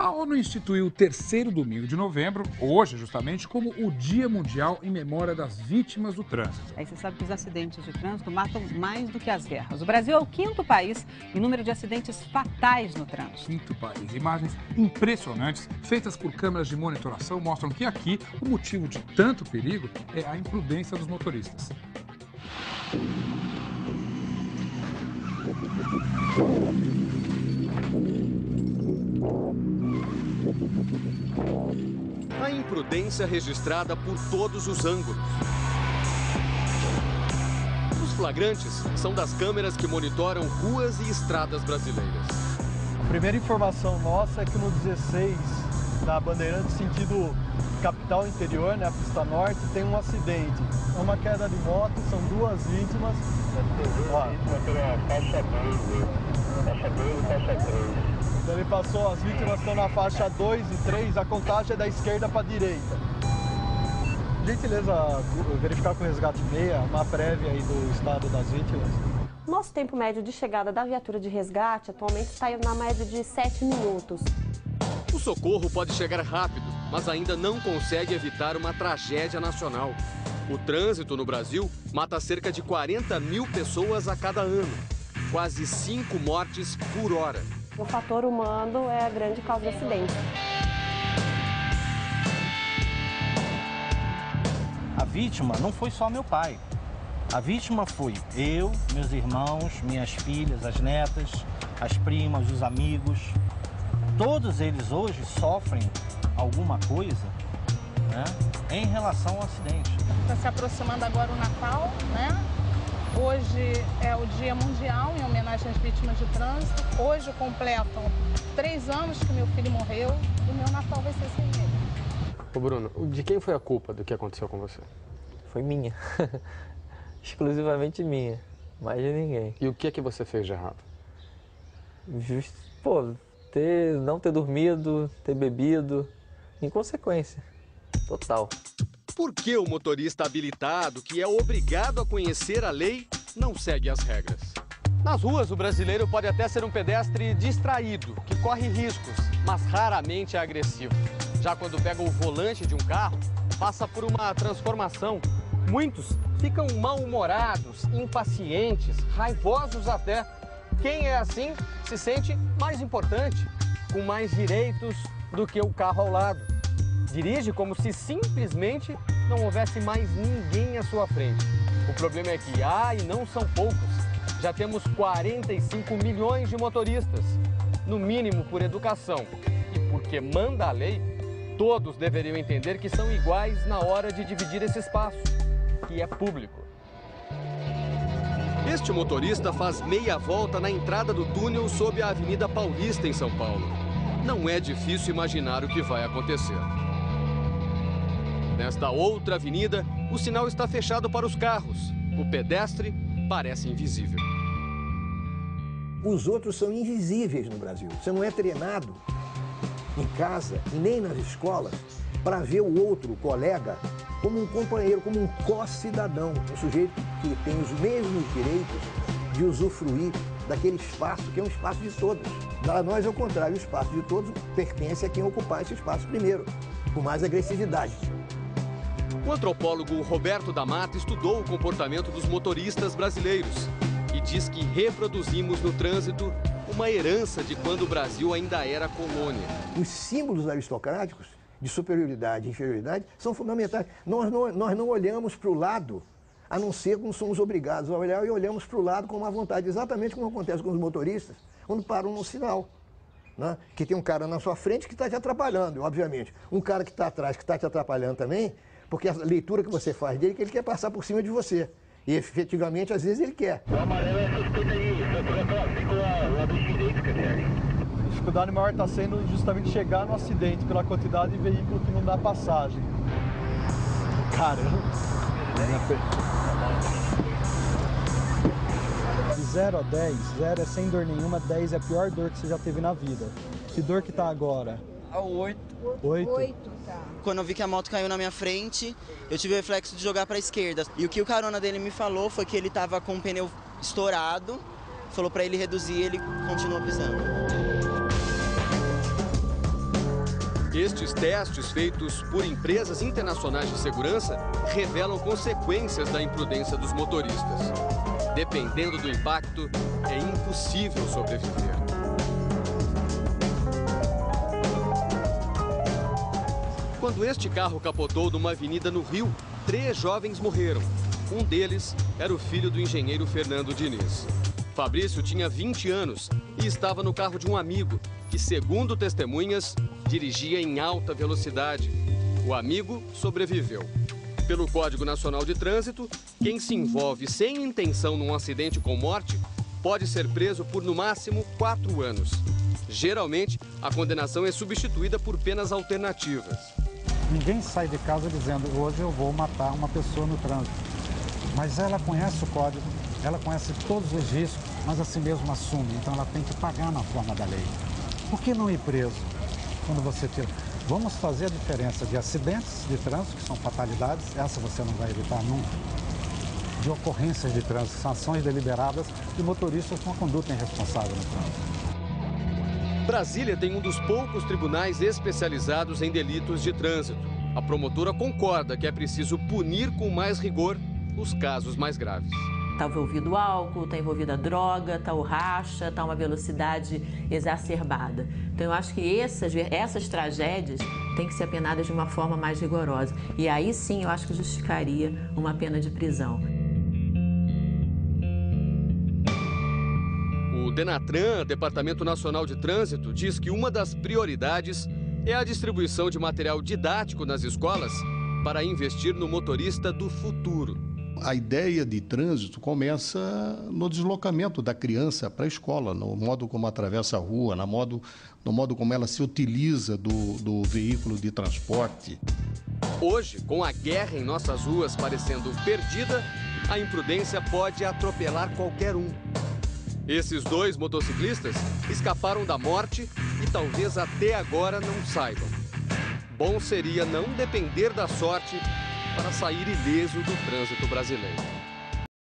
A ONU instituiu o terceiro domingo de novembro, hoje justamente, como o Dia Mundial em memória das vítimas do trânsito. Aí você sabe que os acidentes de trânsito matam mais do que as guerras. O Brasil é o quinto país em número de acidentes fatais no trânsito. Quinto país. Imagens impressionantes, feitas por câmeras de monitoração, mostram que aqui o motivo de tanto perigo é a imprudência dos motoristas. A imprudência registrada por todos os ângulos. Os flagrantes são das câmeras que monitoram ruas e estradas brasileiras. A primeira informação nossa é que no 16, na Bandeirantes, sentido capital interior, né, a pista norte, tem um acidente. É uma queda de moto, são 2 vítimas. Faixa 2 e faixa 3. Ele passou, as vítimas estão na faixa 2 e 3, a contagem é da esquerda para a direita. Gentileza, verificar com o Resgate 6, uma prévia aí do estado das vítimas. Nosso tempo médio de chegada da viatura de resgate atualmente está na média de 7 minutos. O socorro pode chegar rápido, mas ainda não consegue evitar uma tragédia nacional. O trânsito no Brasil mata cerca de 40 mil pessoas a cada ano. Quase 5 mortes por hora. O fator humano é a grande causa do acidente. A vítima não foi só meu pai. A vítima foi eu, meus irmãos, minhas filhas, as netas, as primas, os amigos. Todos eles hoje sofrem alguma coisa, né, em relação ao acidente. Está se aproximando agora o Natal, né? Hoje é o Dia Mundial em homenagem às vítimas de trânsito. Hoje completam 3 anos que meu filho morreu e meu Natal vai ser sem ele. Ô Bruno, de quem foi a culpa do que aconteceu com você? Foi minha. Exclusivamente minha. Mais de ninguém. E o que é que você fez de errado? Não ter dormido, ter bebido. Inconsequência. Total. Por que o motorista habilitado, que é obrigado a conhecer a lei, não segue as regras? Nas ruas, o brasileiro pode até ser um pedestre distraído, que corre riscos, mas raramente é agressivo. Já quando pega o volante de um carro, passa por uma transformação. Muitos ficam mal-humorados, impacientes, raivosos até. Quem é assim se sente mais importante, com mais direitos do que o carro ao lado. Dirige como se simplesmente não houvesse mais ninguém à sua frente. O problema é que e não são poucos. Já temos 45 milhões de motoristas. No mínimo por educação e porque manda a lei, todos deveriam entender que são iguais na hora de dividir esse espaço, que é público. Este motorista faz meia volta na entrada do túnel sob a Avenida Paulista, em São Paulo. Não é difícil imaginar o que vai acontecer. Nesta outra avenida, o sinal está fechado para os carros. O pedestre parece invisível. Os outros são invisíveis no Brasil. Você não é treinado em casa e nem nas escolas para ver o outro, o colega, como um companheiro, como um co-cidadão, um sujeito que tem os mesmos direitos de usufruir daquele espaço que é um espaço de todos. Para nós, ao contrário, o espaço de todos pertence a quem ocupar esse espaço primeiro, com mais agressividade. O antropólogo Roberto da Mata estudou o comportamento dos motoristas brasileiros e diz que reproduzimos no trânsito uma herança de quando o Brasil ainda era colônia. Os símbolos aristocráticos de superioridade e inferioridade são fundamentais. Nós não olhamos para o lado, a não ser quando somos obrigados a olhar, e olhamos para o lado com uma vontade, exatamente como acontece com os motoristas, quando param no sinal. Né? Que tem um cara na sua frente que está te atrapalhando, obviamente. Um cara que está atrás, que está te atrapalhando também, porque a leitura que você faz dele é que ele quer passar por cima de você. E efetivamente, às vezes, ele quer. O amarelo é suspeita aí, fica lá do direito, cara. A dificuldade maior está sendo justamente chegar no acidente pela quantidade de veículo que não dá passagem. Caramba! De 0 a 10, 0 é sem dor nenhuma, 10 é a pior dor que você já teve na vida. Que dor que tá agora? 8. 8? Tá. Quando eu vi que a moto caiu na minha frente, eu tive o reflexo de jogar para a esquerda. E o que o carona dele me falou foi que ele tava com o pneu estourado, falou para ele reduzir e ele continuou pisando. Estes testes, feitos por empresas internacionais de segurança, revelam consequências da imprudência dos motoristas. Dependendo do impacto, é impossível sobreviver. Quando este carro capotou numa avenida no Rio, 3 jovens morreram. Um deles era o filho do engenheiro Fernando Diniz. Fabrício tinha 20 anos e estava no carro de um amigo, que, segundo testemunhas, dirigia em alta velocidade. O amigo sobreviveu. Pelo Código Nacional de Trânsito, quem se envolve sem intenção num acidente com morte pode ser preso por, no máximo, 4 anos. Geralmente, a condenação é substituída por penas alternativas. Ninguém sai de casa dizendo, hoje eu vou matar uma pessoa no trânsito. Mas ela conhece o código, ela conhece todos os riscos, mas assim mesmo assume. Então ela tem que pagar na forma da lei. Por que não ir preso quando você tira? Vamos fazer a diferença de acidentes de trânsito, que são fatalidades, essa você não vai evitar nunca, de ocorrências de trânsito, que são ações deliberadas de motoristas com a conduta irresponsável no trânsito. Brasília tem um dos poucos tribunais especializados em delitos de trânsito. A promotora concorda que é preciso punir com mais rigor os casos mais graves. Está envolvido o álcool, está envolvida a droga, está o racha, está uma velocidade exacerbada. Então eu acho que essas tragédias têm que ser apenadas de uma forma mais rigorosa. E aí sim eu acho que justificaria uma pena de prisão. O Denatran, Departamento Nacional de Trânsito, diz que uma das prioridades é a distribuição de material didático nas escolas para investir no motorista do futuro. A ideia de trânsito começa no deslocamento da criança para a escola, no modo como atravessa a rua, no modo como ela se utiliza do veículo de transporte. Hoje, com a guerra em nossas ruas parecendo perdida, a imprudência pode atropelar qualquer um. Esses 2 motociclistas escaparam da morte e talvez até agora não saibam. Bom seria não depender da sorte para sair ileso do trânsito brasileiro.